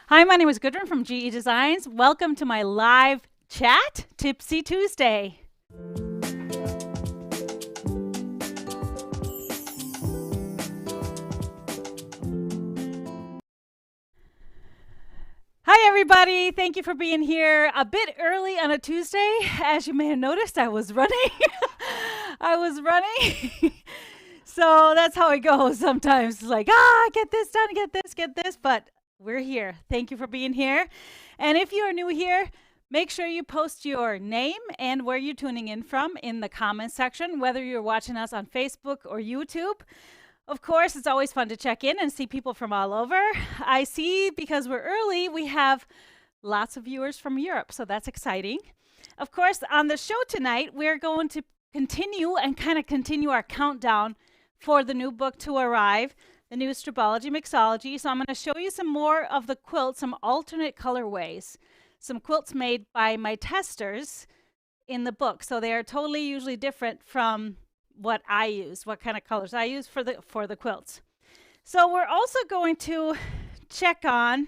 Hi, my name is Gudrun from GE Designs. Welcome to my live chat, Tipsy Tuesday. Hi, everybody. Thank you for being here a bit early on a Tuesday. As you may have noticed, I was running. I was running. So that's how it goes sometimes. It's like, get this done, get this. But we're here. Thank you for being here. And if you are new here, make sure you post your name and where you're tuning in from in the comments section, whether you're watching us on Facebook or YouTube. Of course, it's always fun to check in and see people from all over. I see, because we're early, we have lots of viewers from Europe, so that's exciting. Of course, on the show tonight, we're going to continue our countdown for the new book to arrive, the new Stripology Mixology. So I'm going to show you some more of the quilts, some alternate colorways, some quilts made by my testers in the book. So they are totally usually different from what I use, what kind of colors I use for the quilts. So we're also going to check on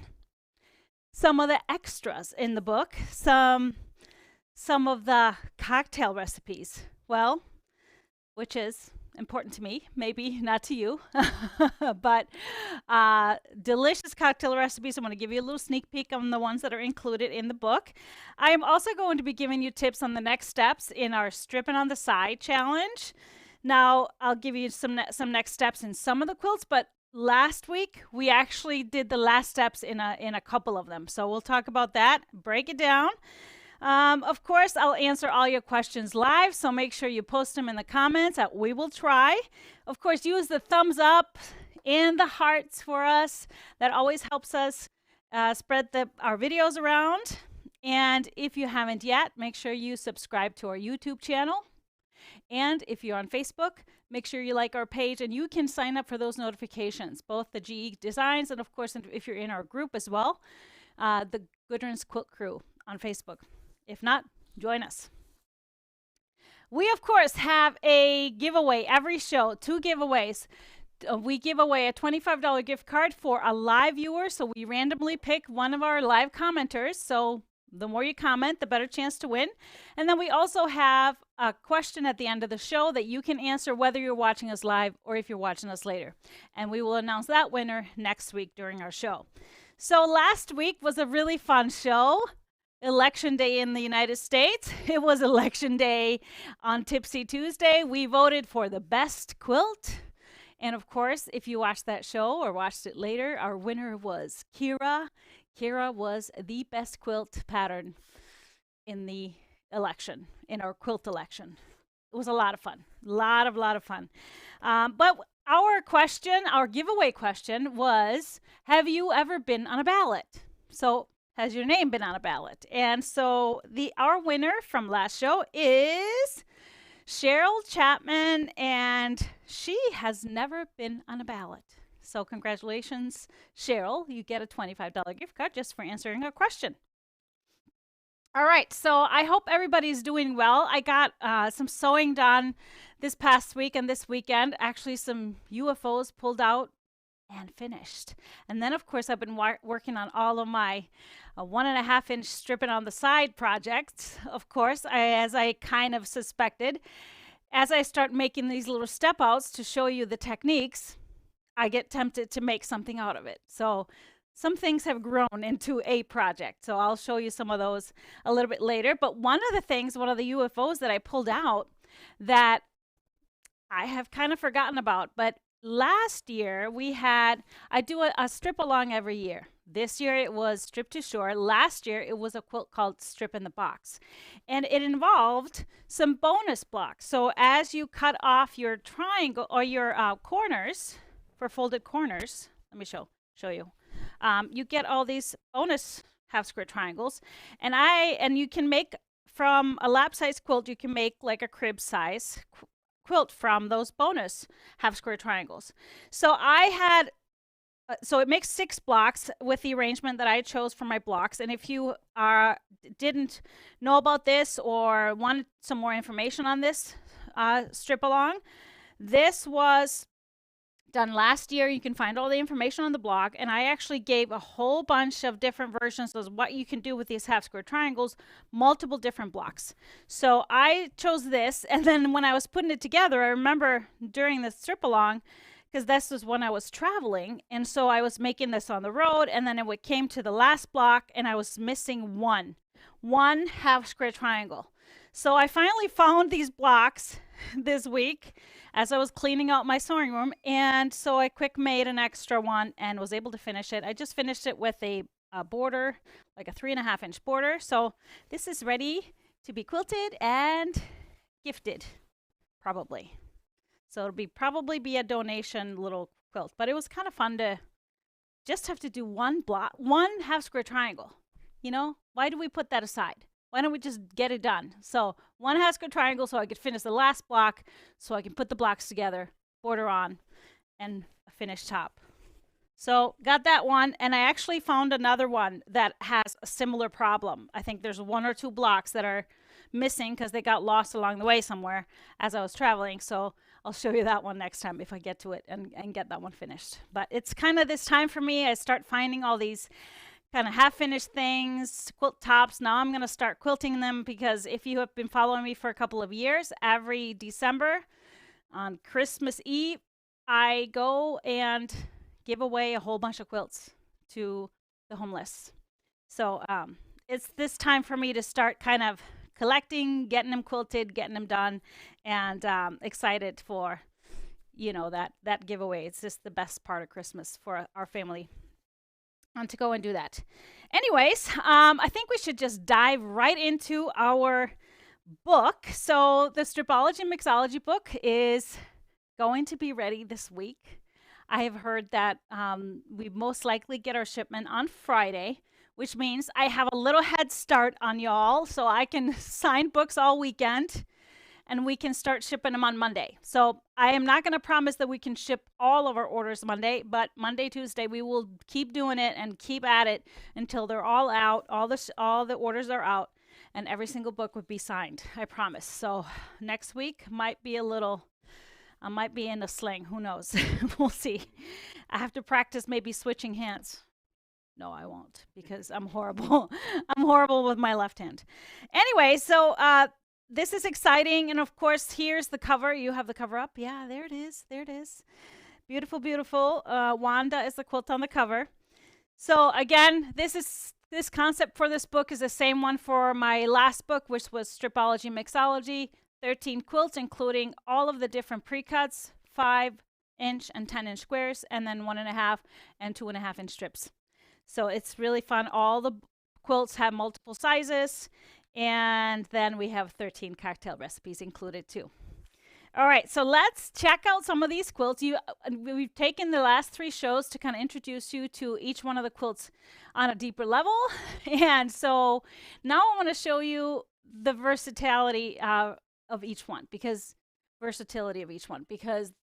some of the extras in the book, some of the cocktail recipes. Well, which is important to me, maybe not to you, but delicious cocktail recipes. I'm going to give you a little sneak peek on the ones that are included in the book. I am also going to be giving you tips on the next steps in our Strippin' on the Side challenge. Now, I'll give you some next steps in some of the quilts, but last week we actually did the last steps in a couple of them. So we'll talk about that, break it down. Of course, I'll answer all your questions live, so make sure you post them in the comments. We will try. Of course, use the thumbs up and the hearts for us. That always helps us spread our videos around. And if you haven't yet, make sure you subscribe to our YouTube channel. And if you're on Facebook, make sure you like our page, and you can sign up for those notifications, both the GE Designs and, of course, if you're in our group as well, the Gudrun's Quilt Crew on Facebook. If not, join us. We, of course, have a giveaway every show, 2 giveaways. We give away a $25 gift card for a live viewer, so we randomly pick one of our live commenters. So the more you comment, the better chance to win. And then we also have a question at the end of the show that you can answer whether you're watching us live or if you're watching us later. And we will announce that winner next week during our show. So last week was a really fun show. Election day in the United States. It was election day on Tipsy Tuesday. We voted for the best quilt. And of course, if you watched that show or watched it later, our winner was Kira. Kira was the best quilt pattern in the election, in our quilt election. It was a lot of fun, a lot of fun. But our giveaway question was, have you ever been on a ballot? So has your name been on a ballot? And so our winner from last show is Cheryl Chapman, and she has never been on a ballot. So congratulations, Cheryl. You get a $25 gift card just for answering a question. All right, so I hope everybody's doing well. I got some sewing done this past week and this weekend. Actually, some UFOs pulled out and finished. And then, of course, I've been working on all of my 1.5-inch Strippin' on the Side projects. Of course, as I kind of suspected, as I start making these little step outs to show you the techniques, I get tempted to make something out of it. So some things have grown into a project. So I'll show you some of those a little bit later. But one of the UFOs that I pulled out that I have kind of forgotten about, but last year I do a strip along every year. This year it was Strip to Shore. Last year it was a quilt called Strip in the Box. And it involved some bonus blocks. So as you cut off your triangle or your corners, for folded corners, let me show you. You get all these bonus half square triangles, and you can make from a lap size quilt. You can make like a crib size quilt from those bonus half square triangles. So so it makes 6 blocks with the arrangement that I chose for my blocks. And if you didn't know about this or wanted some more information on this strip along, this was done last year. You can find all the information on the blog. And I actually gave a whole bunch of different versions of what you can do with these half square triangles, multiple different blocks. So I chose this. And then when I was putting it together, I remember during the strip along, because this was when I was traveling. And so I was making this on the road. And then it came to the last block and I was missing one half square triangle. So I finally found these blocks this week as I was cleaning out my sewing room. And so I quick made an extra one and was able to finish it. I just finished it with a border, like a 3.5-inch border. So this is ready to be quilted and gifted, probably. So it'll probably be a donation little quilt. But it was kind of fun to just have to do one block, one half square triangle. You know, why do we put that aside? Why don't we just get it done? So one half square triangle so I could finish the last block so I can put the blocks together, border on, and a finished top. So got that one, and I actually found another one that has a similar problem. I think there's 1 or 2 blocks that are missing because they got lost along the way somewhere as I was traveling. So I'll show you that one next time if I get to it and get that one finished. But it's kind of this time for me. I start finding all these kind of half-finished things, quilt tops. Now I'm going to start quilting them because if you have been following me for a couple of years, every December on Christmas Eve, I go and give away a whole bunch of quilts to the homeless. So it's this time for me to start kind of collecting, getting them quilted, getting them done, and excited for, you know, that giveaway. It's just the best part of Christmas for our family. To go and do that. Anyways, I think we should just dive right into our book. So the Stripology Mixology book is going to be ready this week. I have heard that we most likely get our shipment on Friday, which means I have a little head start on y'all, so I can sign books all weekend and we can start shipping them on Monday. So I am not going to promise that we can ship all of our orders Monday, but Monday, Tuesday, we will keep doing it and keep at it until they're all out, all the orders are out, and every single book would be signed. I promise. So next week might be I might be in a sling. Who knows? We'll see. I have to practice maybe switching hands. No, I won't because I'm horrible. I'm horrible with my left hand. Anyway, so this is exciting. And of course, here's the cover. You have the cover up. Yeah, there it is. There it is. Beautiful, beautiful. Wanda is the quilt on the cover. So again, this concept for this book is the same one for my last book, which was Stripology Mixology. 13 quilts, including all of the different pre-cuts, 5-inch and 10-inch squares, and then 1.5 and 2.5-inch strips. So it's really fun. All the quilts have multiple sizes. And then we have 13 cocktail recipes included too. All right, so let's check out some of these quilts. We've taken the last 3 shows to kind of introduce you to each one of the quilts on a deeper level. And so now I want to show you the versatility of each one because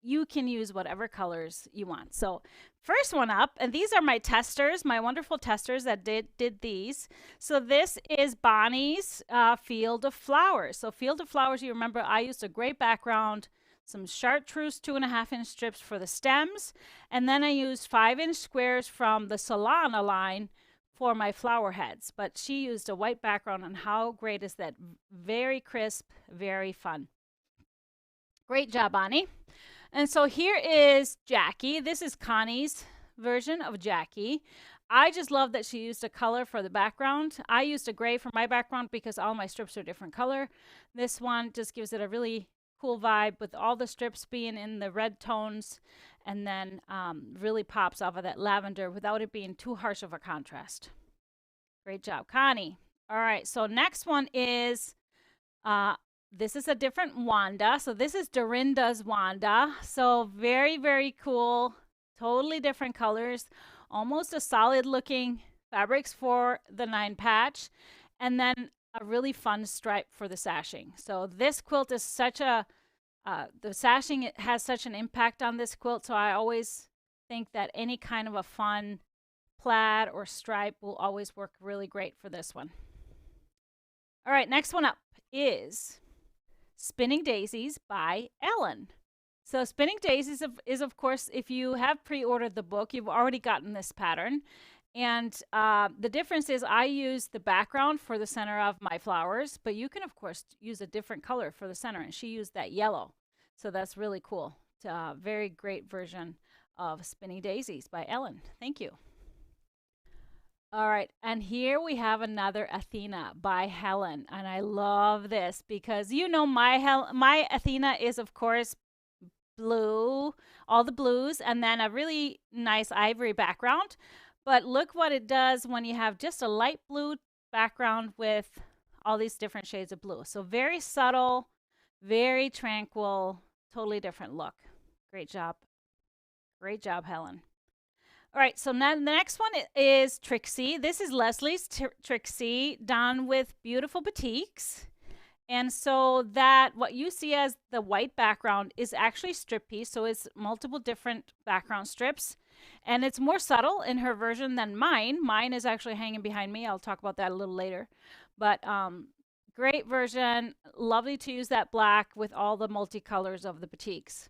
you can use whatever colors you want. So first one up, and these are my testers, my wonderful testers that did these. So this is Bonnie's Field of Flowers. So Field of Flowers, you remember I used a gray background, some chartreuse 2.5-inch strips for the stems, and then I used 5-inch squares from the Solana line for my flower heads. But she used a white background, and how great is that? Very crisp, very fun. Great job, Bonnie. And so here is Jackie. This is Connie's version of Jackie. I just love that she used a color for the background. I used a gray for my background because all my strips are different color. This one just gives it a really cool vibe with all the strips being in the red tones, and then really pops off of that lavender without it being too harsh of a contrast. Great job, Connie. All right, so next one is this is a different Wanda. So this is Dorinda's Wanda. So very, very cool. Totally different colors. Almost a solid looking fabrics for the 9 patch. And then a really fun stripe for the sashing. So this quilt is such a, the sashing it has such an impact on this quilt. So I always think that any kind of a fun plaid or stripe will always work really great for this one. All right, next one up is Spinning Daisies by Ellen. So Spinning Daisies is of course, if you have pre-ordered the book, you've already gotten this pattern. And the difference is I use the background for the center of my flowers, but you can, of course, use a different color for the center. And she used that yellow. So that's really cool. It's a very great version of Spinning Daisies by Ellen. Thank you. All right, and here we have another Athena by Helen, and I love this because you know my Athena is of course blue, all the blues, and then a really nice ivory background. But look what it does when you have just a light blue background with all these different shades of blue. So very subtle, very tranquil, totally different look. Great job. Great job, Helen. All right, so now the next one is Trixie. This is Leslie's Trixie done with beautiful batiks. And so that what you see as the white background is actually strip piece. So it's multiple different background strips. And it's more subtle in her version than mine. Mine is actually hanging behind me. I'll talk about that a little later. But great version. Lovely to use that black with all the multicolors of the batiks.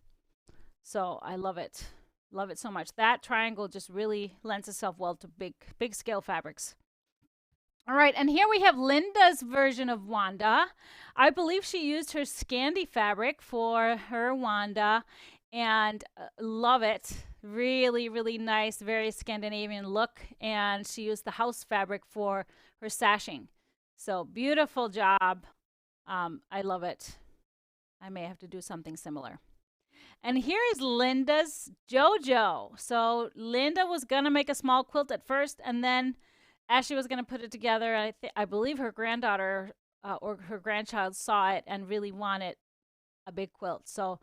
So I love it. Love it so much. That triangle just really lends itself well to big scale fabrics. All right, and here we have Linda's version of Wanda. I believe she used her Scandi fabric for her Wanda, and love it. Really, really nice, very Scandinavian look. And she used the house fabric for her sashing. So beautiful job. I love it. I may have to do something similar. And here is Linda's JoJo. So Linda was going to make a small quilt at first, and then as she was going to put it together, I believe her granddaughter or her grandchild saw it and really wanted a big quilt. So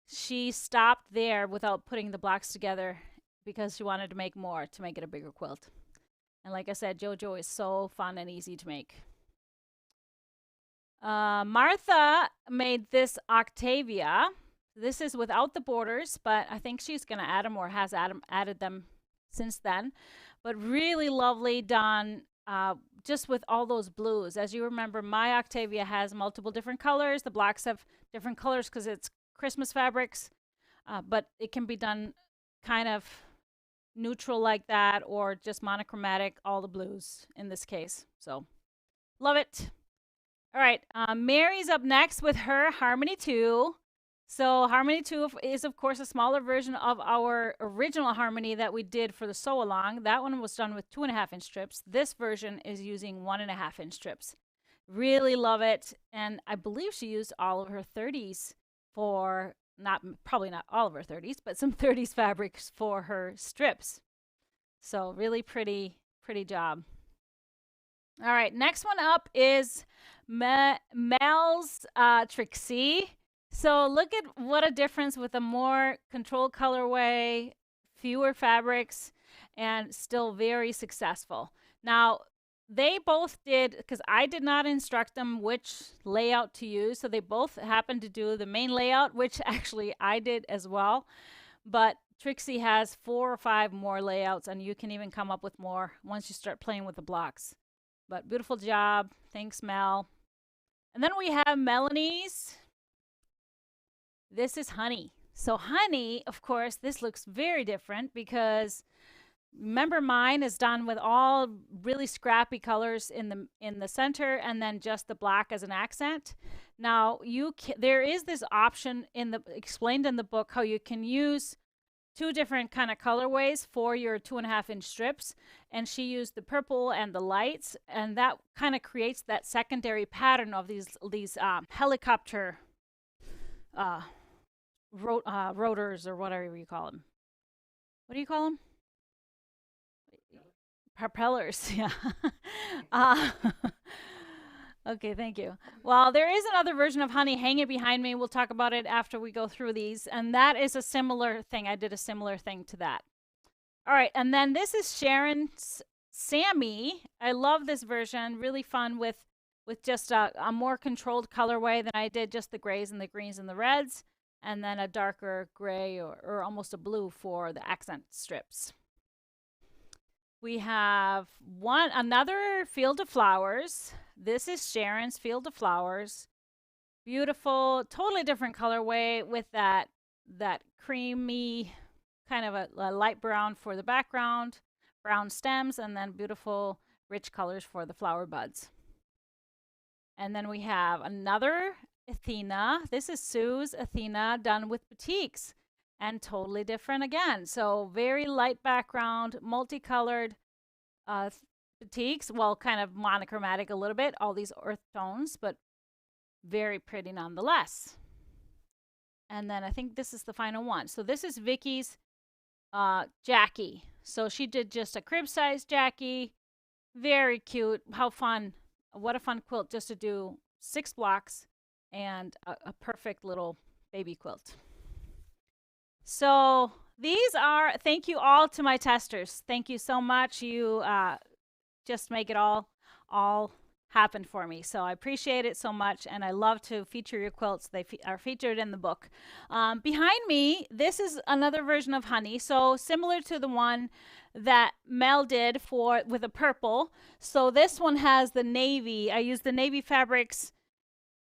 she stopped there without putting the blocks together because she wanted to make more to make it a bigger quilt. And like I said, JoJo is so fun and easy to make. Martha made this Octavia. This is without the borders, but I think she's going to add them or has added them since then. But really lovely done just with all those blues. As you remember, my Octavia has multiple different colors. The blocks have different colors because it's Christmas fabrics, but it can be done kind of neutral like that or just monochromatic, all the blues in this case. So love it. All right, Mary's up next with her Harmony 2. So Harmony 2 is, of course, a smaller version of our original Harmony that we did for the sew along. That one was done with 2.5-inch strips. This version is using 1.5-inch strips. Really love it. And I believe she used all of her 30s for, probably not all of her 30s, but some 30s fabrics for her strips. So really pretty job. All right, next one up is Mel's Trixie. So look at what a difference with a more controlled colorway, fewer fabrics, and still very successful. Now, they both did, because I did not instruct them which layout to use, so they both happened to do the main layout, which actually I did as well. But Trixie has 4 or 5 more layouts, and you can even come up with more once you start playing with the blocks. But beautiful job. Thanks, Mel. And then we have Melanie's. This is Honey. So Honey, of course, this looks very different because remember mine is done with all really scrappy colors in the center and then just the black as an accent. Now there is this option explained in the book how you can use 2 different kind of colorways for your 2.5-inch strips, and she used the purple and the lights, and that kind of creates that secondary pattern of these helicopter rotors or whatever you call them. What do you call them? Propellers. Yeah. Okay, thank you. Well, there is another version of Honey hanging behind me. We'll talk about it after we go through these, and that is a similar thing. I did a similar thing to that. All right, and then this is Sharon's Sammy. I love this version. Really fun with just a more controlled colorway than I did just the grays and the greens and the reds, and then a darker gray or almost a blue for the accent strips. We have another Field of Flowers. This is Sharon's Field of Flowers. Beautiful, totally different colorway with that that creamy kind of a light brown for the background, brown stems, and then beautiful rich colors for the flower buds. And then we have another Athena. This is Sue's Athena done with batiks and totally different again. So very light background, multicolored uh, batiks. Well, kind of monochromatic a little bit, all these earth tones, but very pretty nonetheless. And then I think this is the final one. So this is Vicky's Jackie. So she did just a crib size Jackie. Very cute. How fun. What a fun quilt just to do 6 blocks and a perfect little baby quilt. So these are, thank you all to my testers. Thank you so much. You just make it all happen for me. So I appreciate it so much, and I love to feature your quilts. They are featured in the book. Behind me, this is another version of Honey. So similar to the one that Mel did with a purple. So this one has the navy. I use the navy fabrics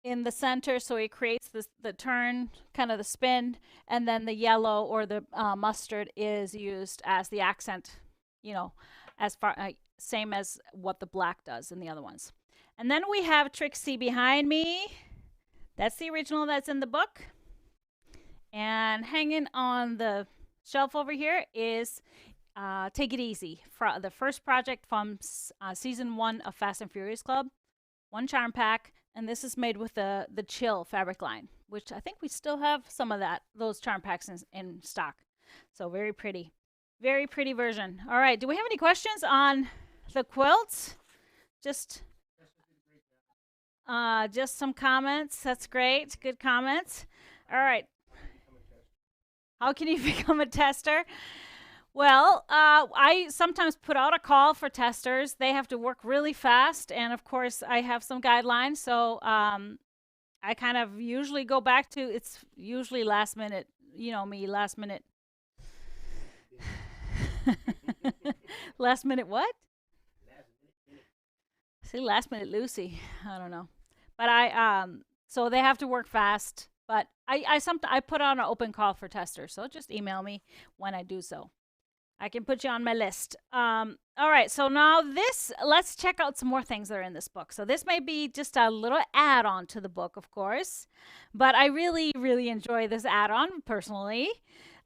in the center, so it creates the turn, kind of the spin, and then the yellow or the mustard is used as the accent, you know, as far same as what the black does in the other ones. And then we have Trixie behind me. That's the original that's in the book. And hanging on the shelf over here is Take It Easy, the first project from season 1 of Fast and Furious Club. 1 charm pack, and this is made with the Chill fabric line, which I think we still have some of those charm packs in stock. So very pretty version. All right, do we have any questions on the quilts? Just some comments. That's great. Good comments. All right. How can you become a tester? Well, I sometimes put out a call for testers. They have to work really fast, and of course, I have some guidelines. So I kind of usually go back to, it's usually last minute, you know me, last minute. Last minute what? See, last minute Lucy. I don't know. But so they have to work fast. But I put on an open call for testers. So just email me when I do so. I can put you on my list. All right, so now let's check out some more things that are in this book. So this may be just a little add-on to the book, of course, but I really, really enjoy this add-on personally.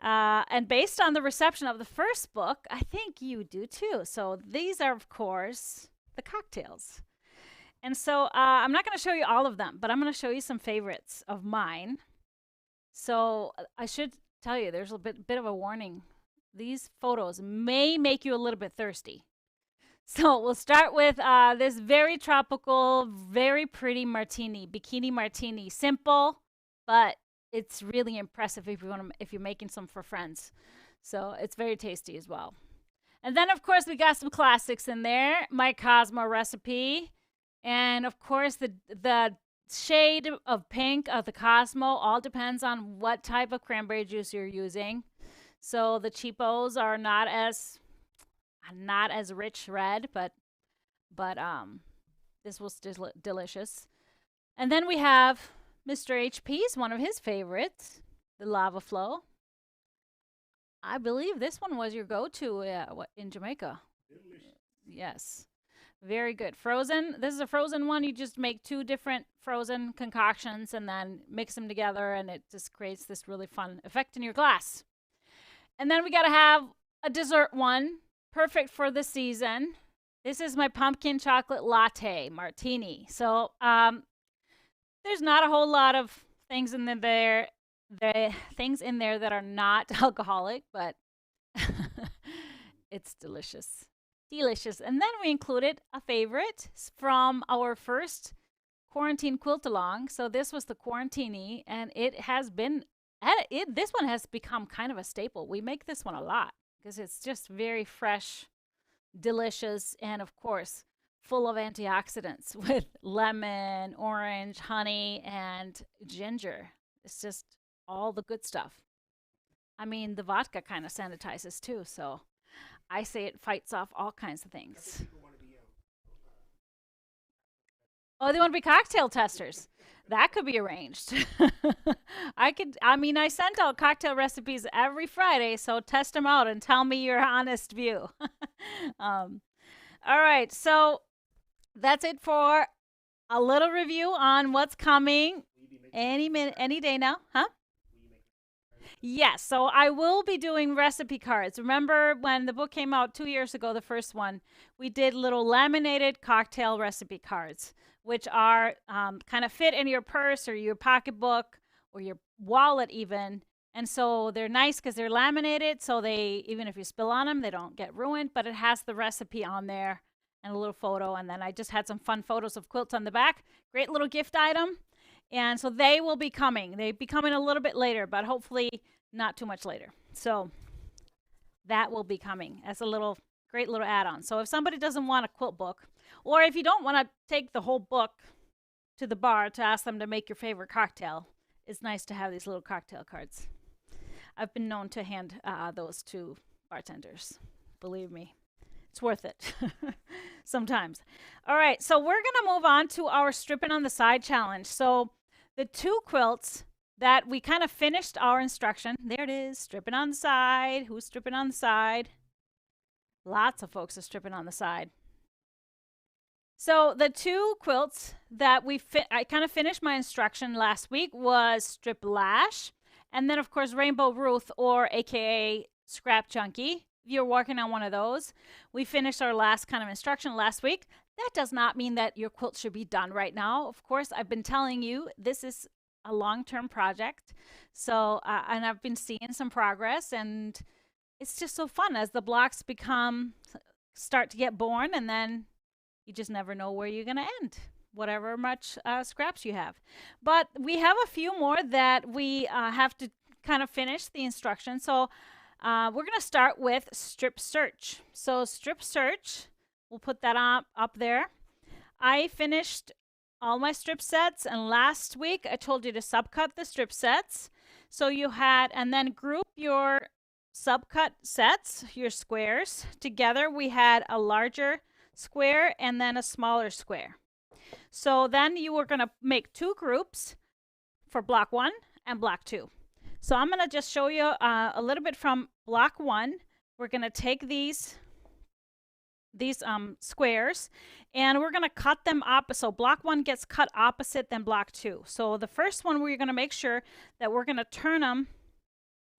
And based on the reception of the first book, I think you do too. So these are, of course, the cocktails. And so I'm not going to show you all of them, but I'm going to show you some favorites of mine. So I should tell you, there's a bit of a warning. These photos may make you a little bit thirsty. So we'll start with this very tropical, very pretty martini, bikini martini. Simple, but it's really impressive if you're making some for friends. So it's very tasty as well. And then, of course, we got some classics in there. My Cosmo recipe. And, of course, the shade of pink of the Cosmo all depends on what type of cranberry juice you're using. So the cheapos are not as rich red, but this was delicious. And then we have Mr. HP's, one of his favorites, the Lava Flow. I believe this one was your go-to in Jamaica. Delicious. Yes. Very good. Frozen. This is a frozen one. You just make 2 different frozen concoctions and then mix them together, and it just creates this really fun effect in your glass. And then we got to have a dessert one, perfect for the season. This is my pumpkin chocolate latte martini. So there's not a whole lot of things in there. Things in there that are not alcoholic, but it's delicious. Delicious. And then we included a favorite from our first quarantine quilt along. So this was the Quarantini, and it has been this one has become kind of a staple. We make this one a lot because it's just very fresh, delicious, and of course full of antioxidants with lemon, orange, honey, and ginger. It's just all the good stuff. I mean, the vodka kind of sanitizes too, so I say it fights off all kinds of things. Oh, they want to be cocktail testers. That could be arranged. I send out cocktail recipes every Friday, so test them out and tell me your honest view. um, all right, so that's it for a little review on what's coming any minute, any day now, huh? Yes, so I will be doing recipe cards. Remember when the book came out 2 years ago, the first one, we did little laminated cocktail recipe cards, which are kind of fit in your purse or your pocketbook or your wallet, even. And so they're nice because they're laminated, so they, even if you spill on them, they don't get ruined, but it has the recipe on there and a little photo. And then I just had some fun photos of quilts on the back. Great little gift item. And so they will be coming. They'll be coming a little bit later, but hopefully not too much later. So that will be coming as a little great little add-on. So if somebody doesn't want a quilt book, or if you don't want to take the whole book to the bar to ask them to make your favorite cocktail, it's nice to have these little cocktail cards. I've been known to hand those to bartenders. Believe me, it's worth it sometimes. All right, so we're going to move on to our Strippin' on the Side challenge. So the two quilts that we kind of finished our instruction. There it is, stripping on the side. Who's stripping on the side? Lots of folks are stripping on the side. So the two quilts that I kind of finished my instruction last week was Strip Lash, and then of course Rainbow Ruth, or AKA Scrap Junkie. If you're working on one of those, we finished our last kind of instruction last week. That does not mean that your quilt should be done right now. Of course, I've been telling you this is a long-term project. So, and I've been seeing some progress, and it's just so fun as the blocks start to get born, and then you just never know where you're going to end, whatever much scraps you have. But we have a few more that we have to kind of finish the instruction. So we're going to start with Strip Search. So Strip Search, we'll put that up there. I finished all my strip sets, and last week I told you to subcut the strip sets. So you had, and then group your subcut sets, your squares together. We had a larger square and then a smaller square. So then you were going to make two groups for block 1 and block 2. So I'm going to just show you a little bit from block 1. We're going to take these squares, and we're going to cut them up. So block 1 gets cut opposite than block 2. So the first one, we're going to make sure that we're going to turn them.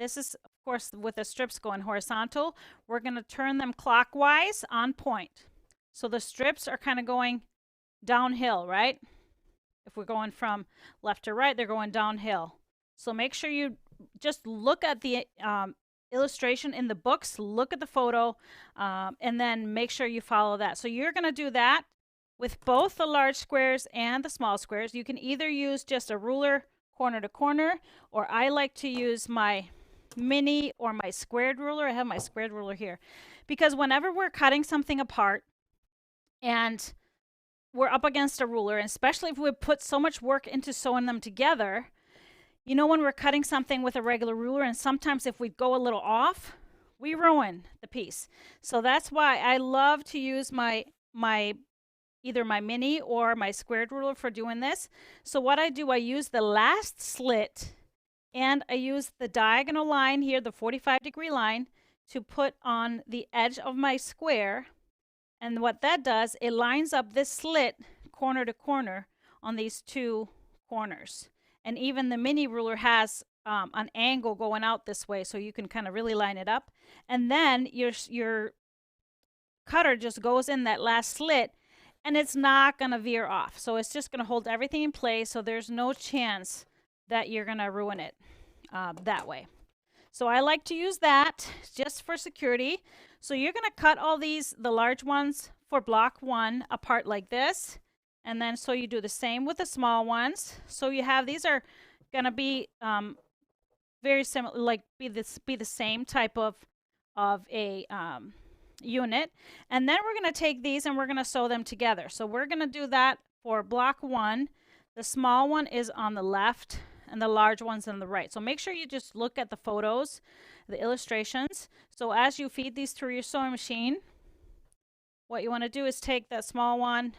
This is, of course, with the strips going horizontal. We're going to turn them clockwise on point. So the strips are kind of going downhill, right? If we're going from left to right, they're going downhill. So make sure you just look at the illustration in the books, look at the photo, and then make sure you follow that. So you're going to do that with both the large squares and the small squares. You can either use just a ruler corner to corner, or I like to use my mini or my squared ruler. I have my squared ruler here, because whenever we're cutting something apart and we're up against a ruler, and especially if we put so much work into sewing them together, you know, when we're cutting something with a regular ruler, and sometimes if we go a little off, we ruin the piece. So that's why I love to use either my mini or my squared ruler for doing this. So what I do, I use the last slit, and I use the diagonal line here, the 45-degree line, to put on the edge of my square. And what that does, it lines up this slit corner to corner on these two corners. And even the mini ruler has an angle going out this way, so you can kind of really line it up. And then your cutter just goes in that last slit, and it's not going to veer off. So it's just going to hold everything in place, so there's no chance that you're going to ruin it that way. So I like to use that just for security. So you're going to cut all these, the large ones for block 1, apart like this. And then so you do the same with the small ones. So you have, these are going to be very similar, like be the same type of a unit. And then we're going to take these and we're going to sew them together. So we're going to do that for block 1. The small one is on the left and the large one's on the right. So make sure you just look at the photos, the illustrations. So as you feed these through your sewing machine, what you want to do is take that small one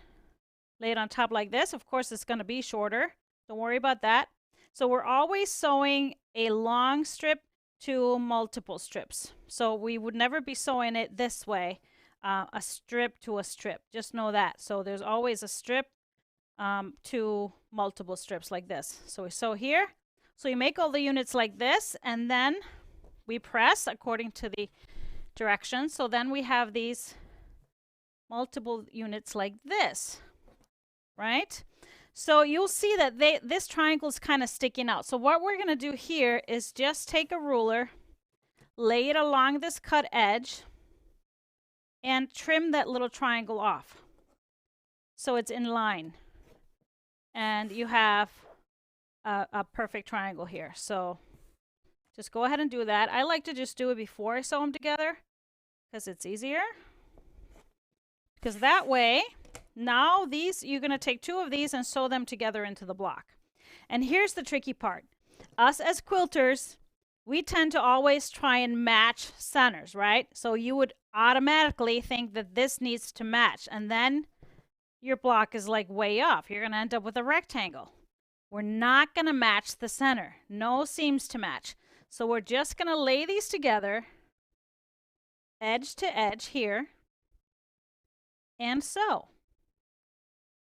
lay it on top like this. Of course, it's going to be shorter. Don't worry about that. So we're always sewing a long strip to multiple strips. So we would never be sewing it this way, a strip to a strip. Just know that. So there's always a strip to multiple strips like this. So we sew here. So you make all the units like this, and then we press according to the directions. So then we have these multiple units like this, right? So you'll see that this triangle is kind of sticking out. So what we're going to do here is just take a ruler, lay it along this cut edge, and trim that little triangle off so it's in line. And you have a perfect triangle here. So just go ahead and do that. I like to just do it before I sew them together because it's easier. Because that way, now you're going to take 2 of these and sew them together into the block. And here's the tricky part. Us as quilters, we tend to always try and match centers, right? So you would automatically think that this needs to match, and then your block is like way off. You're going to end up with a rectangle. We're not going to match the center. No seams to match. So we're just going to lay these together, edge to edge here, and sew.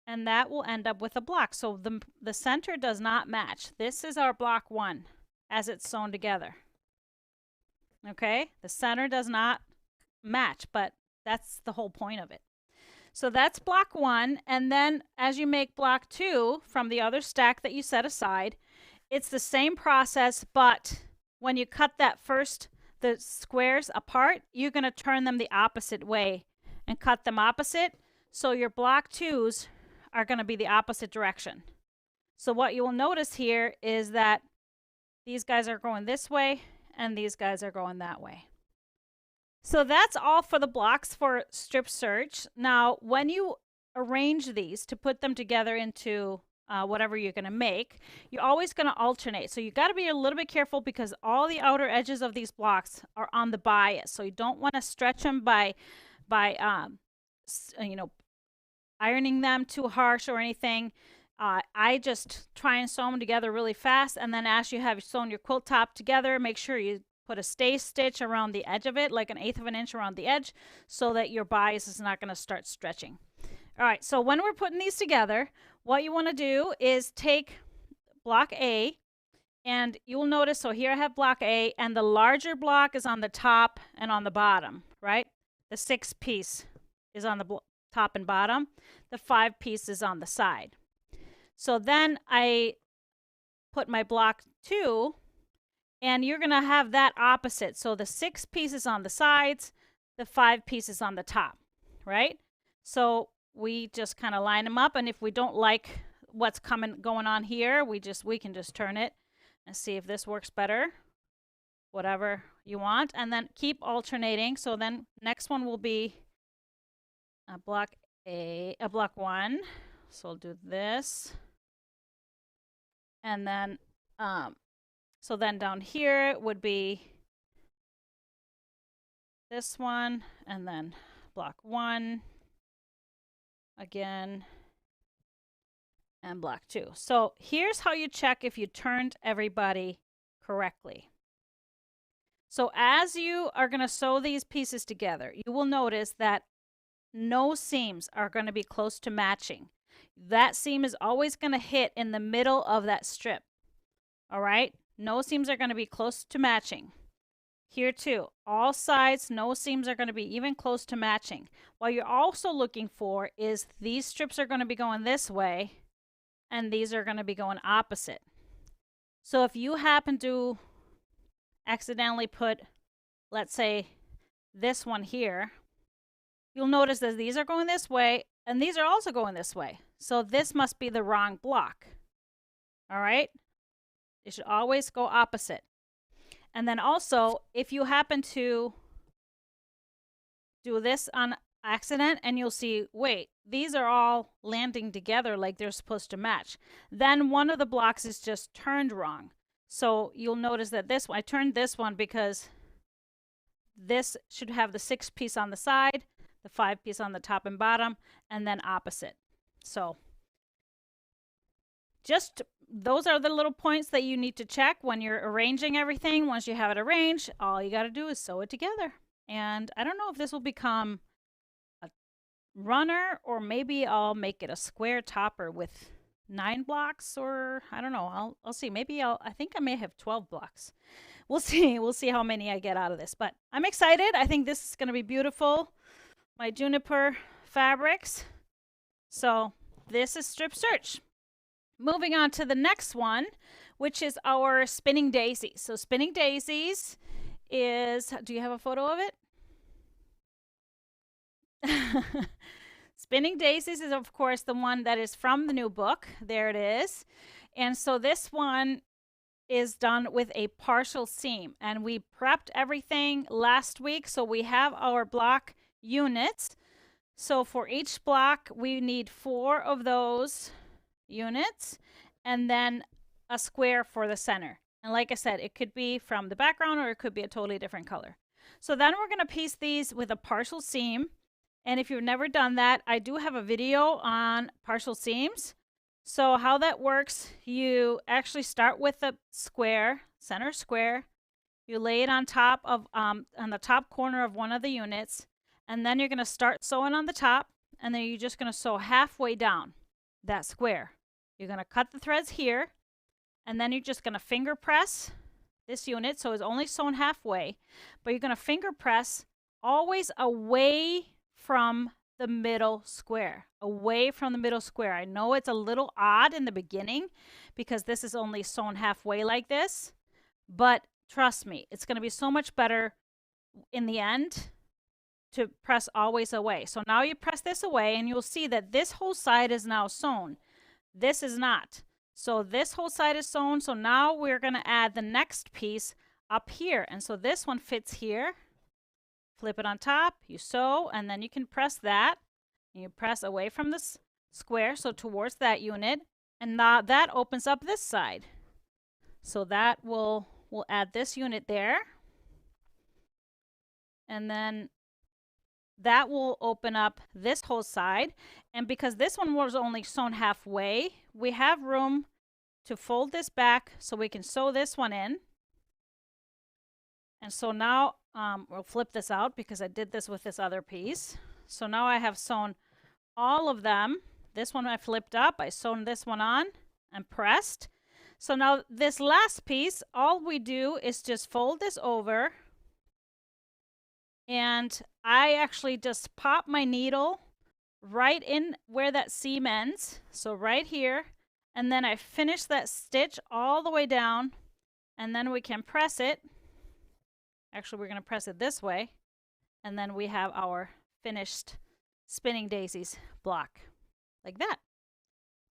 And that will end up with a block. So the center does not match. This is our block 1 as it's sewn together. Okay? The center does not match, but that's the whole point of it. So that's block 1, and then as you make block 2 from the other stack that you set aside, it's the same process, but when you cut the squares apart, you're going to turn them the opposite way and cut them opposite. So your block 2s are going to be the opposite direction. So what you will notice here is that these guys are going this way and these guys are going that way. So that's all for the blocks for strip serge. Now, when you arrange these to put them together into whatever you're going to make, you're always going to alternate. So you got to be a little bit careful because all the outer edges of these blocks are on the bias. So you don't want to stretch them by ironing them too harsh or anything. I just try and sew them together really fast, and then as you have sewn your quilt top together, make sure you put a stay stitch around the edge of it, like 1/8 of an inch around the edge, so that your bias is not going to start stretching. All right, so when we're putting these together, what you want to do is take block A, and you'll notice, so here I have block A, and the larger block is on the top and on the bottom, right? The 6 piece is on the top and bottom. The 5 piece is on the side. So then I put my block 2, and you're going to have that opposite. So the 6 pieces on the sides, the 5 pieces on the top, right? So we just kind of line them up, and if we don't like what's going on here, we can just turn it and see if this works better. Whatever you want, and then keep alternating. So then next one will be a block 1. So I'll do this. And then so then down here would be this one, and then block 1 again, and block 2. So here's how you check if you turned everybody correctly. So as you are going to sew these pieces together, you will notice that no seams are going to be close to matching. That seam is always going to hit in the middle of that strip. All right? No seams are going to be close to matching. Here too, all sides, no seams are going to be even close to matching. What you're also looking for is these strips are going to be going this way, and these are going to be going opposite. So if you happen to accidentally put, let's say, this one here, you'll notice that these are going this way, and these are also going this way. So this must be the wrong block. All right? It should always go opposite. And then also, if you happen to do this on accident and you'll see, wait, these are all landing together like they're supposed to match, then one of the blocks is just turned wrong. So you'll notice that this one, I turned this one because this should have the 6 piece on the side, the 5 piece on the top and bottom, and then opposite. So just those are the little points that you need to check when you're arranging everything. Once you have it arranged, all you got to do is sew it together. And I don't know if this will become a runner, or maybe I'll make it a square topper with 9 blocks, or I don't know. I'll see. Maybe I think I may have 12 blocks. We'll see. We'll see how many I get out of this. But I'm excited. I think this is going to be beautiful. My juniper fabrics. So this is Strip Search. Moving on to the next one, which is our spinning daisies. So spinning daisies is, do you have a photo of it? Spinning daisies is, of course, the one that is from the new book. There it is. And so this one is done with a partial seam. And we prepped everything last week, so we have our block units. So for each block, we need 4 of those units and then a square for the center. And like I said, it could be from the background or it could be a totally different color. So then we're going to piece these with a partial seam. And if you've never done that, I do have a video on partial seams. So how that works, you actually start with the square, center square. You lay it on top of on the top corner of one of the units, and then you're going to start sewing on the top, and then you're just going to sew halfway down that square. You're going to cut the threads here, and then you're just going to finger press this unit, so it's only sewn halfway, but you're going to finger press always away from the middle square. Away from the middle square. I know it's a little odd in the beginning because this is only sewn halfway like this, but trust me, it's going to be so much better in the end to press always away. So now you press this away and you'll see that this whole side is now sewn. This is not. So this whole side is sewn. So now we're going to add the next piece up here. And so this one fits here. Flip it on top, you sew, and then you can press that. And you press away from this square, so towards that unit. And now that opens up this side. So that we'll add this unit there. And then that will open up this whole side. And because this one was only sewn halfway, we have room to fold this back so we can sew this one in. And so now we'll flip this out because I did this with this other piece. So now I have sewn all of them. This one I flipped up. I sewn this one on and pressed. So now this last piece, all we do is just fold this over. And I actually just pop my needle right in where that seam ends. So right here. And then I finish that stitch all the way down. And then we can press it. Actually, we're going to press it this way. And then we have our finished spinning daisies block. Like that.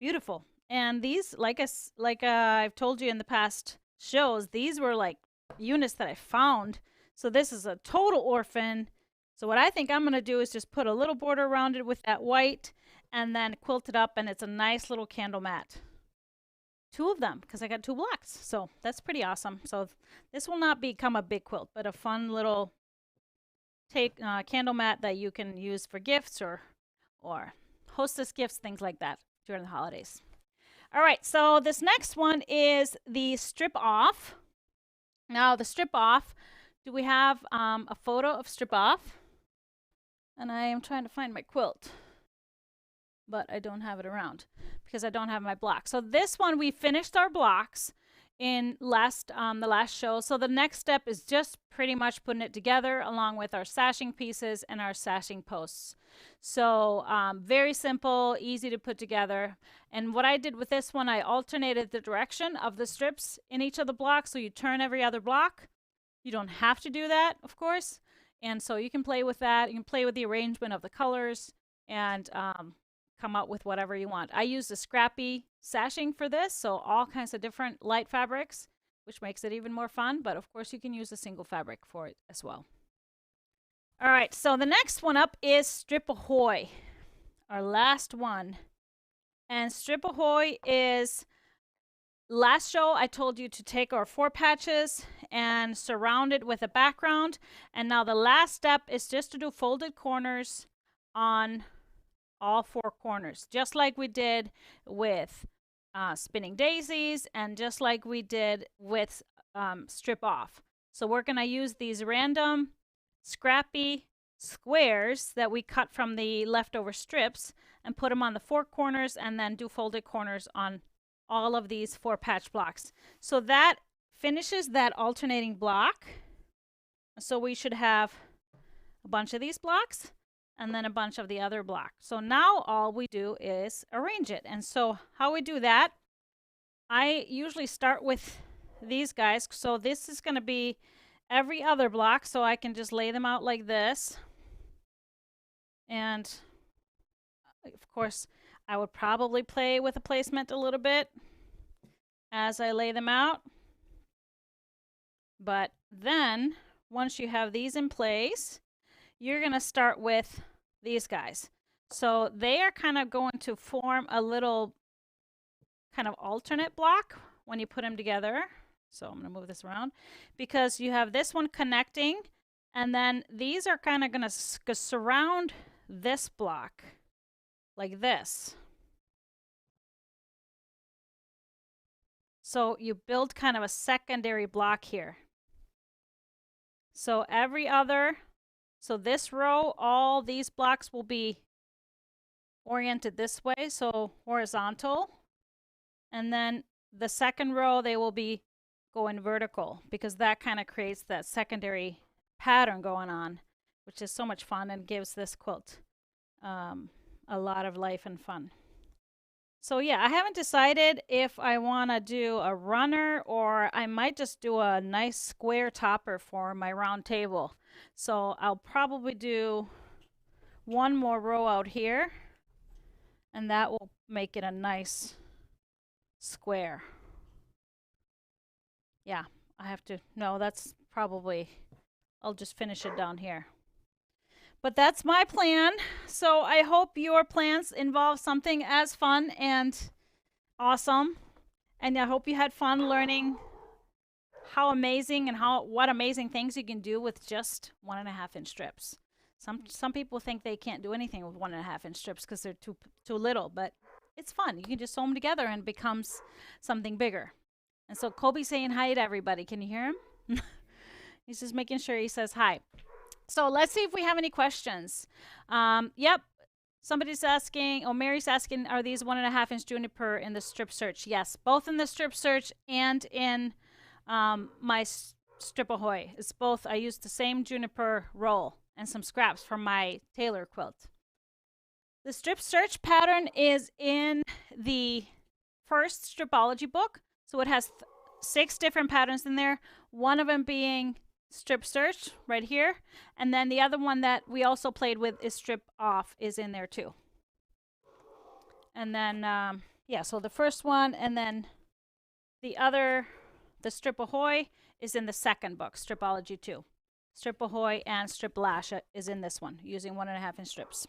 Beautiful. And these, like I've told you in the past shows, these were like units that I found. So this is a total orphan. So what I think I'm going to do is just put a little border around it with that white and then quilt it up, and it's a nice little candle mat. 2 of them because I got 2 blocks. So that's pretty awesome. So this will not become a big quilt, but a fun little candle mat that you can use for gifts or hostess gifts, things like that during the holidays. All right, so this next one is the strip off. Now the strip off, do we have a photo of strip off? And I am trying to find my quilt, but I don't have it around because I don't have my block. So this one, we finished our blocks in the last show. So the next step is just pretty much putting it together along with our sashing pieces and our sashing posts. So very simple, easy to put together. And what I did with this one, I alternated the direction of the strips in each of the blocks. So you turn every other block. You don't have to do that, of course. And so you can play with that. You can play with the arrangement of the colors and come up with whatever you want. I used a scrappy sashing for this, so all kinds of different light fabrics, which makes it even more fun. But of course, you can use a single fabric for it as well. All right, so the next one up is Strip Ahoy, our last one. And Strip Ahoy is, last show I told you to take our 4 patches and surround it with a background. And now the last step is just to do folded corners on all four corners, just like we did with spinning daisies and just like we did with strip off. So we're going to use these random scrappy squares that we cut from the leftover strips and put them on the four corners and then do folded corners on all of these 4 patch blocks. So that finishes that alternating block. So we should have a bunch of these blocks and then a bunch of the other block. So now all we do is arrange it. And so how we do that, I usually start with these guys. So this is going to be every other block, so I can just lay them out like this. And of course, I would probably play with the placement a little bit as I lay them out. But then once you have these in place, you're going to start with these guys. So they are kind of going to form a little kind of alternate block when you put them together. So I'm going to move this around because you have this one connecting, and then these are kind of going to surround this block like this. So you build kind of a secondary block here. So every other, so this row, all these blocks will be oriented this way, so horizontal. And then the second row, they will be going vertical because that kind of creates that secondary pattern going on, which is so much fun and gives this quilt a lot of life and fun. So yeah, I haven't decided if I want to do a runner or I might just do a nice square topper for my round table. So I'll probably do one more row out here, and that will make it a nice square. Yeah, I have to, no, that's probably, I'll just finish it down here. But that's my plan. So I hope your plans involve something as fun and awesome. And I hope you had fun learning how amazing and what amazing things you can do with just 1.5-inch strips. Some people think they can't do anything with 1.5-inch strips because they're too little, but it's fun. You can just sew them together and it becomes something bigger. And so Kobe's saying hi to everybody. Can you hear him? He's just making sure he says hi. So let's see if we have any questions. Yep. Somebody's asking, Mary's asking, are these 1.5-inch juniper in the strip search? Yes, both in the strip search and in my Stripahoy. It's both. I used the same juniper roll and some scraps from my Taylor quilt. The strip search pattern is in the first Stripology book. So it has 6 different patterns in there, one of them being strip search right here, and then the other one that we also played with is strip off is in there too. And then yeah, so the first one, and then the other, the Stripahoy, is in the second book, Stripology 2. Stripahoy and strip lash is in this one using 1.5-inch strips.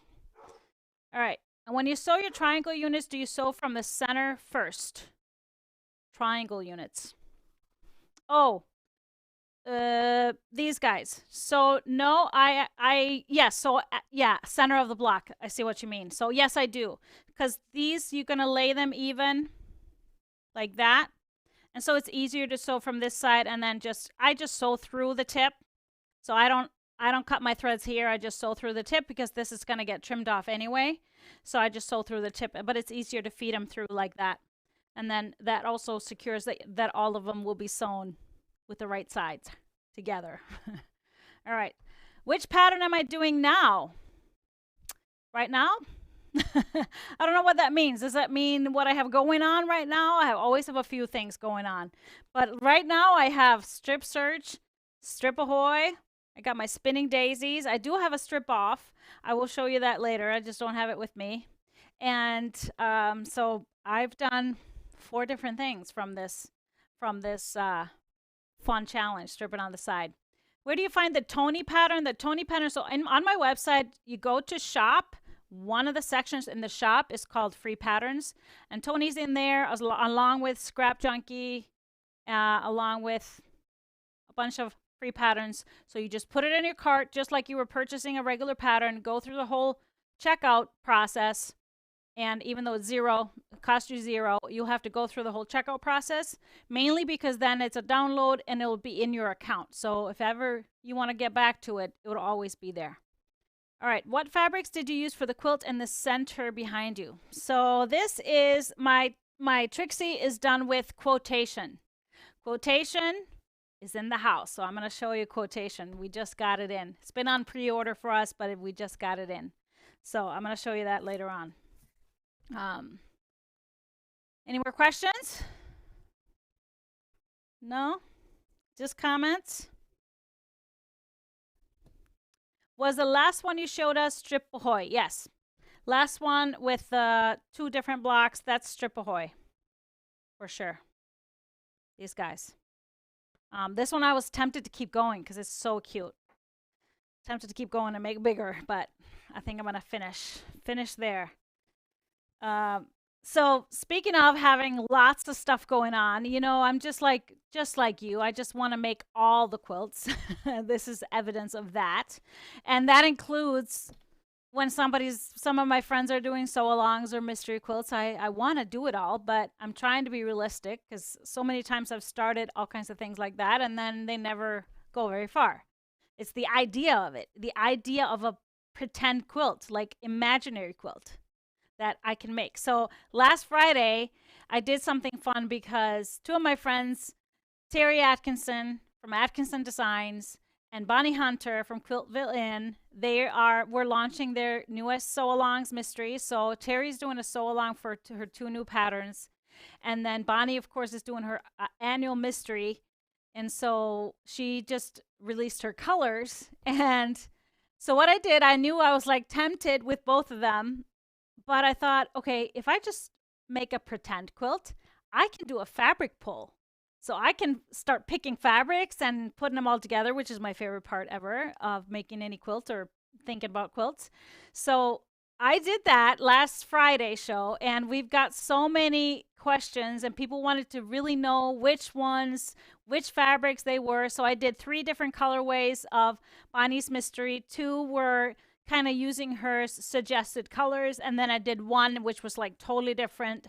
All right, and when you sew your triangle units, do you sew from the center first? Triangle units. Oh, these guys. So no, yes. So yeah, center of the block. I see what you mean. So yes, I do, because these you're gonna lay them even like that, and so it's easier to sew from this side, and then I just sew through the tip. So I don't cut my threads here. I just sew through the tip because this is gonna get trimmed off anyway. So I just sew through the tip, but it's easier to feed them through like that. And then that also secures that all of them will be sewn with the right sides together. All right. Which pattern am I doing now? Right now? I don't know what that means. Does that mean what I have going on right now? I always have a few things going on. But right now I have strip search, Stripahoy. I got my spinning daisies. I do have a strip off. I will show you that later. I just don't have it with me. And so I've done 4 different things from this fun challenge, stripping on the side. Where do you find the Tony pattern? The Tony pattern, so on my website, you go to shop. One of the sections in the shop is called free patterns, and Tony's in there along with Scrap Junkie, along with a bunch of free patterns. So you just put it in your cart just like you were purchasing a regular pattern, go through the whole checkout process. And even though it's zero, it costs you zero, you'll have to go through the whole checkout process, mainly because then it's a download and it'll be in your account. So if ever you want to get back to it, it will always be there. All right, what fabrics did you use for the quilt in the center behind you? So this is my Trixie is done with quotation. Quotation is in the house. So I'm going to show you quotation. We just got it in. It's been on pre-order for us, but we just got it in. So I'm going to show you that later on. Any more questions? No? Just comments? Was the last one you showed us Strip Ahoy? Yes. Last one with 2 different blocks, that's Strip Ahoy. For sure. These guys. This one I was tempted to keep going because it's so cute. Tempted to keep going and make bigger, but I think I'm going to finish there. So speaking of having lots of stuff going on, you know, I'm just like you. I just want to make all the quilts. This is evidence of that. And that includes when some of my friends are doing sew-alongs or mystery quilts. I want to do it all, but I'm trying to be realistic because so many times I've started all kinds of things like that and then they never go very far. It's the idea of it, the idea of a pretend quilt, like imaginary quilt, that I can make. So last Friday, I did something fun because 2 of my friends, Terry Atkinson from Atkinson Designs and Bonnie Hunter from Quiltville Inn, we're launching their newest sew-alongs mystery. So Terry's doing a sew-along for her 2 new patterns. And then Bonnie, of course, is doing her annual mystery. And so she just released her colors. And so what I did, I knew I was like tempted with both of them. But I thought, okay, if I just make a pretend quilt, I can do a fabric pull. So I can start picking fabrics and putting them all together, which is my favorite part ever of making any quilt or thinking about quilts. So I did that last Friday show, and we've got so many questions, and people wanted to really know which fabrics they were. So I did 3 different colorways of Bonnie's Mystery. 2 were kind of using her suggested colors, and then I did 1 which was like totally different,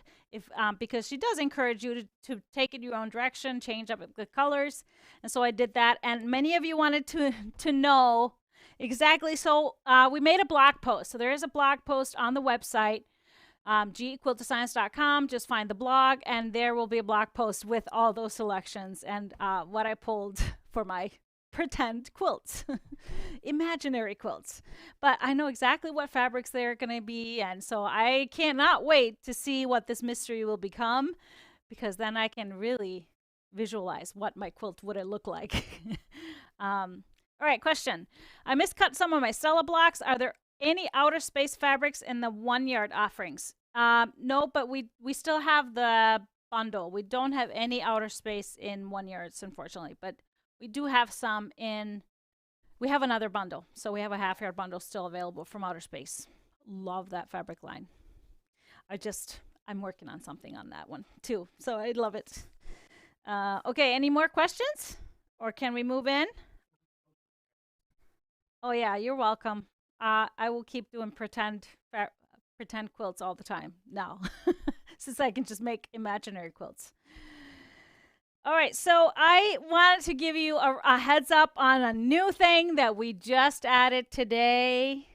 because she does encourage you to take it your own direction, change up the colors. And so I did that, and many of you wanted to know exactly. So we made a blog post. So there is a blog post on the website, gequiltdesigns.com. Just find the blog, and there will be a blog post with all those selections and what I pulled for my pretend quilts, imaginary quilts. But I know exactly what fabrics they're going to be, and so I cannot wait to see what this mystery will become, because then I can really visualize what my quilt would look like. All right, question. I miscut some of my Stella blocks. Are there any outer space fabrics in the 1 yard offerings? No, but we still have the bundle. We don't have any outer space in 1 yards, unfortunately, but we do have some we have another bundle. So we have a half yard bundle still available from outer space. Love that fabric line. I'm working on something on that one too. So I love it. Okay, any more questions? Or can we move in? Oh yeah, you're welcome. I will keep doing pretend quilts all the time now, since I can just make imaginary quilts. All right, so I wanted to give you a heads up on a new thing that we just added today,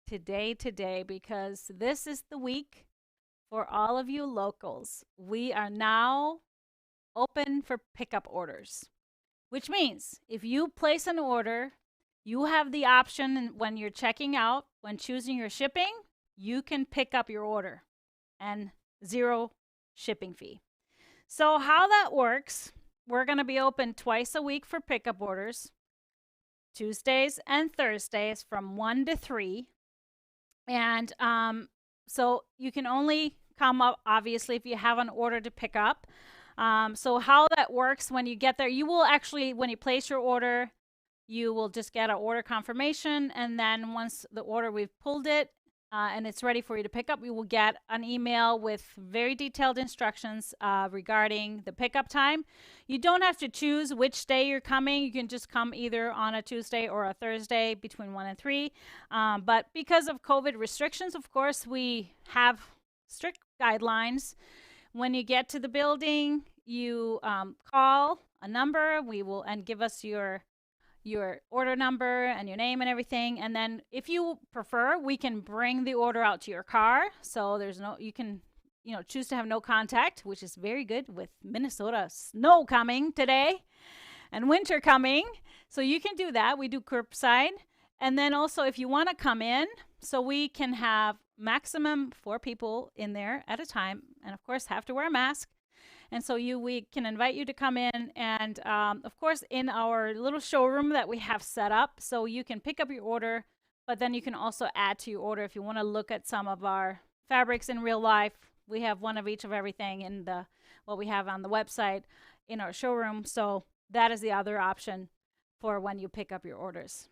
because this is the week for all of you locals. We are now open for pickup orders, which means if you place an order, you have the option when you're checking out, when choosing your shipping, you can pick up your order and 0 shipping fee. So how that works, we're going to be open twice a week for pickup orders, Tuesdays and Thursdays from 1 to 3. And so you can only come up, obviously, if you have an order to pick up. So how that works, when you get there, you will actually, when you place your order, you will just get an order confirmation. And then once the order, we've pulled it, and it's ready for you to pick up. You will get an email with very detailed instructions regarding the pickup time. You don't have to choose which day you're coming. You can just come either on a Tuesday or a Thursday between 1 and 3. But because of COVID restrictions, of course, we have strict guidelines. When you get to the building, you call a number. We will and give us your order number and your name and everything. And then if you prefer, we can bring the order out to your car. So there's no, you can, choose to have no contact, which is very good with Minnesota snow coming today and winter coming. So you can do that. We do curbside. And then also if you want to come in, so we can have maximum 4 people in there at a time. And of course have to wear a mask. And so we can invite you to come in and, of course, in our little showroom that we have set up, so you can pick up your order, but then you can also add to your order if you want to look at some of our fabrics in real life. We have one of each of everything in what we have on the website in our showroom. So that is the other option for when you pick up your orders.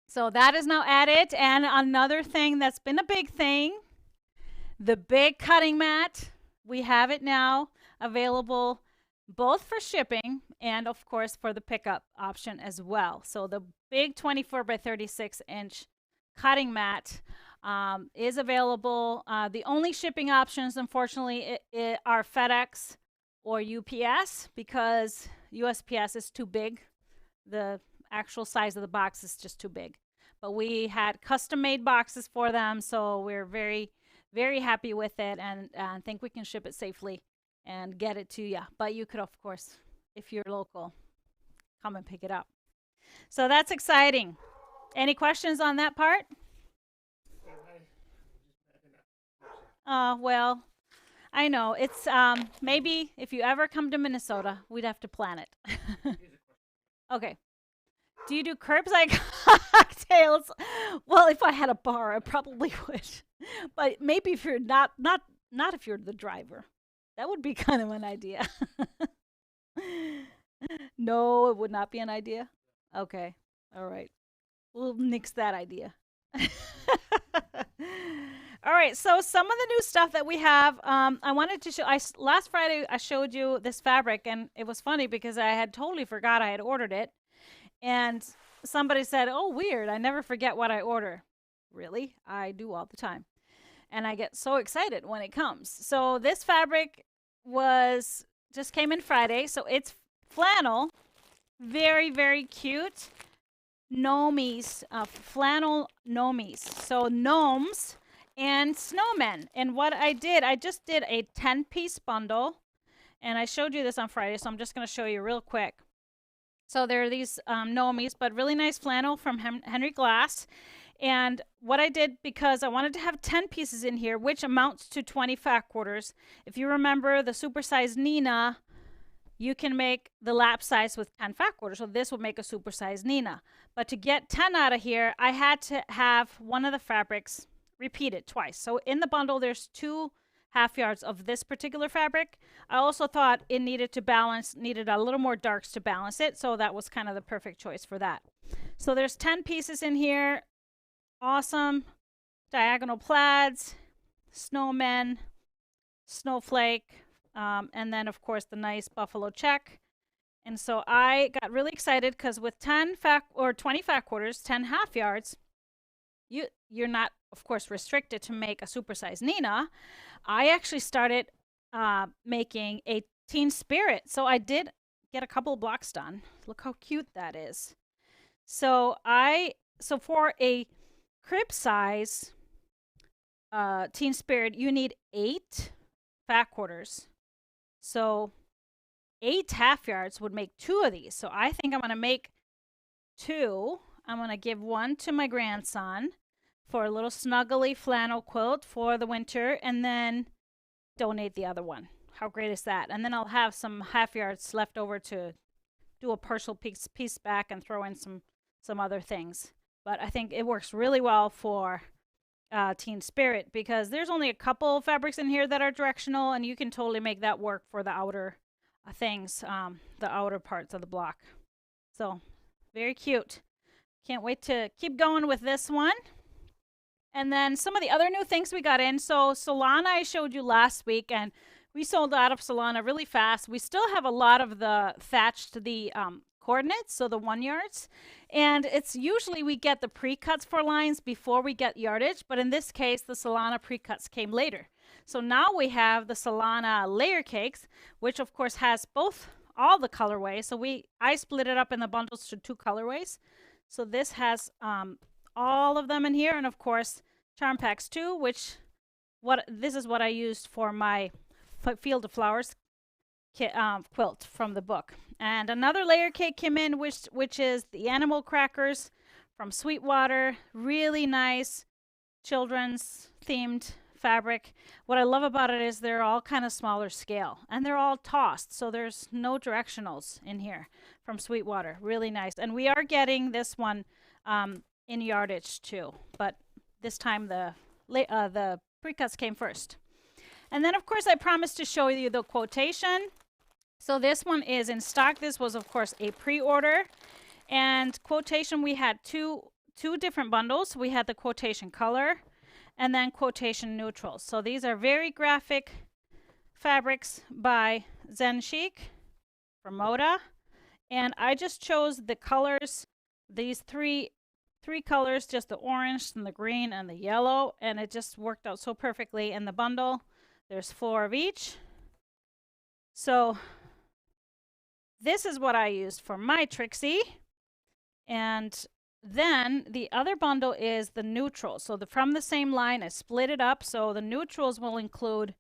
So that is now added. And another thing that's been a big thing, the big cutting mat, we have it now available both for shipping and of course for the pickup option as well. So the big 24 by 36 inch cutting mat is available. The only shipping options, unfortunately, are FedEx or UPS, because USPS is too big. The actual size of the box is just too big. But we had custom made boxes for them, so we're very, very happy with it, and think we can ship it safely and get it to you. But you could, of course, if you're local, come and pick it up. So that's exciting. Any questions on that part? Well, I know it's maybe if you ever come to Minnesota, we'd have to plan it. Okay. Do you do curbside cocktails? Well, if I had a bar, I probably would. But maybe if you're not if you're the driver. That would be kind of an idea. No, it would not be an idea. Okay. All right. We'll nix that idea. All right. So some of the new stuff that we have, I wanted to show. Last Friday I showed you this fabric, and it was funny because I had totally forgot I had ordered it, and somebody said, "Oh, weird! I never forget what I order." Really? I do all the time. And I get so excited when it comes. So this fabric just came in Friday. So it's flannel, very, very cute. Gnomies, flannel gnomies. So gnomes and snowmen. And what I just did a 10-piece bundle. And I showed you this on Friday, so I'm just going to show you real quick. So there are these gnomies, but really nice flannel from Henry Glass. And what I did, because I wanted to have 10 pieces in here, which amounts to 20 fat quarters. If you remember the supersized Nina, you can make the lap size with 10 fat quarters. So this would make a supersized Nina. But to get 10 out of here, I had to have one of the fabrics repeated twice. So in the bundle, there's 2 half yards of this particular fabric. I also thought it needed a little more darks to balance it. So that was kind of the perfect choice for that. So there's 10 pieces in here. Awesome diagonal plaids, snowmen, snowflake, and then of course the nice buffalo check. And so I got really excited because with 20 fat quarters, 10 half yards, you're not, of course, restricted to make a supersized Nina. I actually started making a Teen Spirit. So I did get a couple of blocks done. Look how cute that is. So for a crib size Teen Spirit, you need 8 fat quarters. So 8 half yards would make 2 of these. So I think I'm going to make 2. I'm going to give 1 to my grandson for a little snuggly flannel quilt for the winter, and then donate the other one. How great is that? And then I'll have some half yards left over to do a partial piece back and throw in some other things. But I think it works really well for Teen Spirit because there's only a couple fabrics in here that are directional, and you can totally make that work for the outer things, the outer parts of the block. So very cute. Can't wait to keep going with this one. And then some of the other new things we got in. So Solana I showed you last week, and we sold out of Solana really fast. We still have a lot of the thatched, the coordinates, so the 1 yards. And it's usually we get the pre-cuts for lines before we get yardage, but in this case, the Solana pre-cuts came later. So now we have the Solana layer cakes, which of course has all the colorways. So I split it up in the bundles to 2 colorways. So this has all of them in here, and of course charm packs too, which this is what I used for my Field of Flowers quilt from the book. And another layer cake came in, which is the animal crackers from Sweetwater. Really nice children's themed fabric. What I love about it is they're all kind of smaller scale, and they're all tossed, so there's no directionals in here from Sweetwater. Really nice. And we are getting this one in yardage too, but this time the pre-cuts came first. And then of course I promised to show you the quotation. So this one is in stock. This was of course a pre-order, and quotation we had two different bundles. We had the quotation color and then quotation neutral. So these are very graphic fabrics by Zen Chic from Moda, and I just chose the colors, these three colors, just the orange and the green and the yellow, and it just worked out so perfectly in the bundle. There's 4 of each. So this is what I used for my Trixie. And then the other bundle is the neutrals. So from the same line, I split it up. So the neutrals will include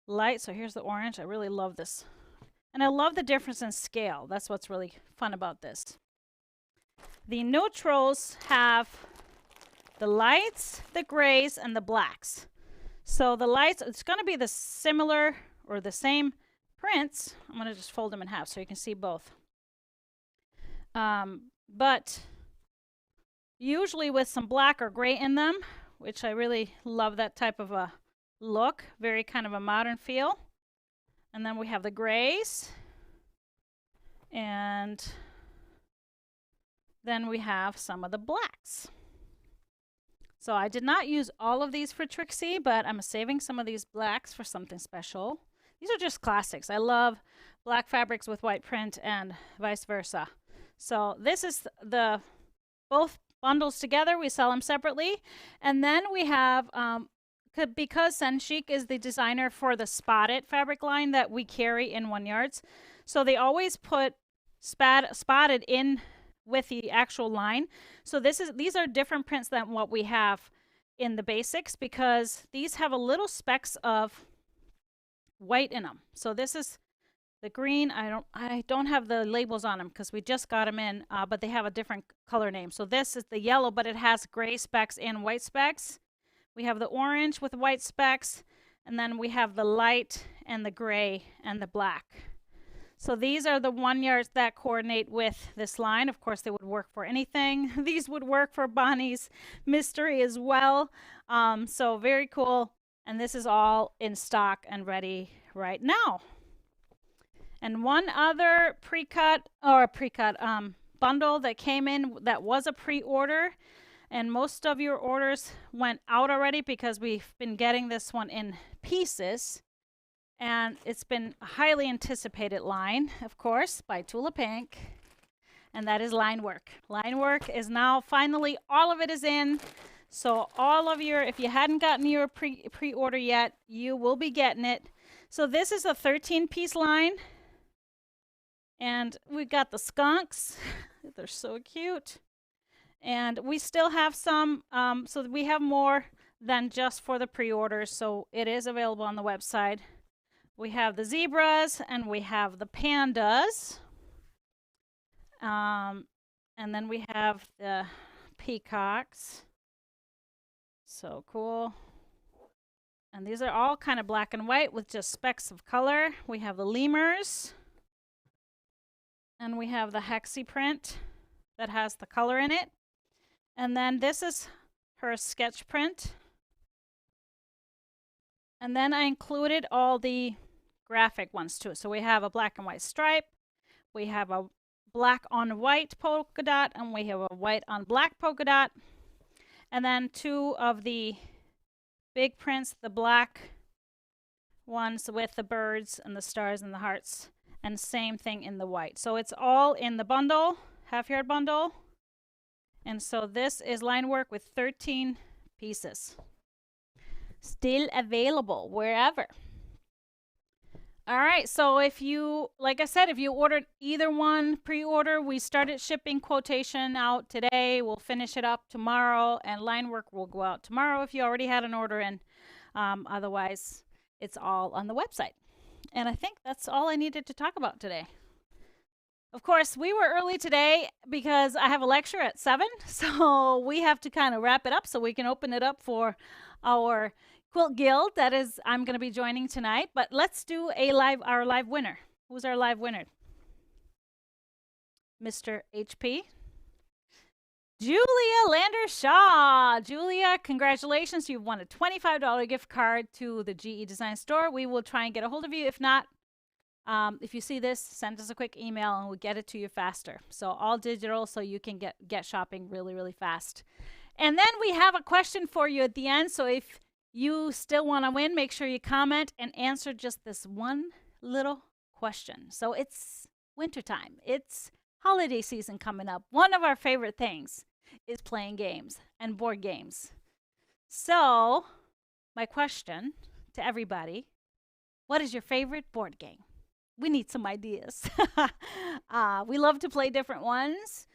light. So here's the orange. I really love this. And I love the difference in scale. That's what's really fun about this. The neutrals have the lights, the grays, and the blacks. So the lights, it's going to be the similar or the same prints. I'm going to just fold them in half so you can see both. But usually with some black or gray in them, which I really love that type of a look. Very kind of a modern feel. And then we have the grays. And then we have some of the blacks. So I did not use all of these for Trixie, but I'm saving some of these blacks for something special. These are just classics. I love black fabrics with white print and vice versa. So this is the both bundles together. We sell them separately. And then we have, because Zen Chic is the designer for the spotted fabric line that we carry in 1 yards. So they always put spotted in with the actual line. So these are different prints than what we have in the basics, because these have a little specks of white in them. So this is the green. I don't have the labels on them because we just got them in, but they have a different color name. So this is the yellow, but it has gray specks and white specks. We have the orange with white specks, and then we have the light and the gray and the black. So these are the 1 yards that coordinate with this line. Of course, they would work for anything. These would work for Bonnie's Mystery as well. So very cool. And this is all in stock and ready right now. And one other bundle that came in that was a pre-order, and most of your orders went out already because we've been getting this one in pieces. And it's been a highly anticipated line, of course, by Tula Pink. And that is line work. Line work is now finally, all of it is in. So all of your, if you hadn't gotten your pre-order yet, you will be getting it. So this is a 13-piece line. And we got the skunks. They're so cute. And we still have some, so we have more than just for the pre-orders. So it is available on the website. We have the zebras and we have the pandas. And then we have the peacocks. So cool. And these are all kind of black and white with just specks of color. We have the lemurs. And we have the hexie print that has the color in it. And then this is her sketch print. And then I included all the graphic ones too. So we have a black and white stripe, we have a black on white polka dot, and we have a white on black polka dot. And then 2 of the big prints, the black ones with the birds and the stars and the hearts, and same thing in the white. So it's all in the bundle, half-yard bundle. And so this is line work with 13 pieces. Still available wherever. All right, so if you, like I said, if you ordered either one pre-order, we started shipping quotation out today. We'll finish it up tomorrow, and line work will go out tomorrow if you already had an order in. Otherwise, it's all on the website. And I think that's all I needed to talk about today. Of course, we were early today because I have a lecture at 7, so we have to kind of wrap it up so we can open it up for our Quilt Guild. That is, I'm going to be joining tonight. But let's do our live winner. Who's our live winner? Mr. HP. Julia Lander Shaw. Julia, congratulations. You've won a $25 gift card to the GE Design Store. We will try and get a hold of you. If not, if you see this, send us a quick email and we'll get it to you faster. So all digital, so you can get shopping really, really fast. And then we have a question for you at the end. So if you still want to win, make sure you comment and answer just this one little question. So it's wintertime. It's holiday season coming up. One of our favorite things is playing games and board games. So my question to everybody, what is your favorite board game? We need some ideas. We love to play different ones.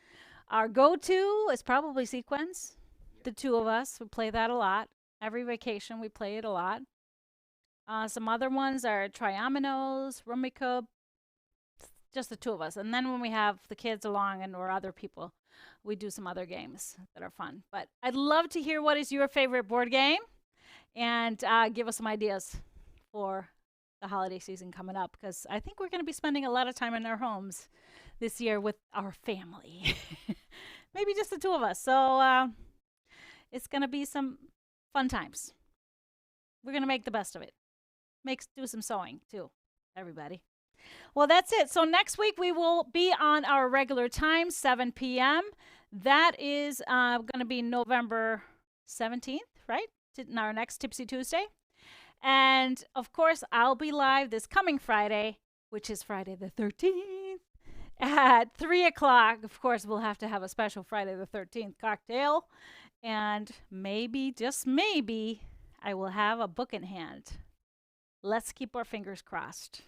Our go-to is probably Sequence. The 2 of us, we play that a lot. Every vacation, we play it a lot. Some other ones are Triominoes, Rummikub, just the 2 of us. And then when we have the kids along or other people, we do some other games that are fun. But I'd love to hear what is your favorite board game, and give us some ideas for the holiday season coming up, because I think we're going to be spending a lot of time in our homes this year with our family. Maybe just the 2 of us. So it's going to be some fun times. We're going to make the best of it. Do some sewing too, everybody. Well, that's it. So next week we will be on our regular time, 7 p.m. That is going to be November 17th, right? Our next Tipsy Tuesday. And of course, I'll be live this coming Friday, which is Friday the 13th, at 3 o'clock. Of course, we'll have to have a special Friday the 13th cocktail. And maybe, just maybe, I will have a book in hand. Let's keep our fingers crossed.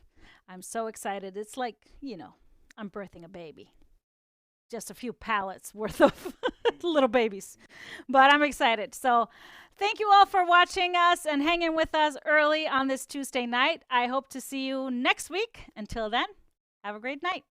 I'm so excited. It's like, I'm birthing a baby. Just a few pallets worth of little babies. But I'm excited. So thank you all for watching us and hanging with us early on this Tuesday night. I hope to see you next week. Until then, have a great night.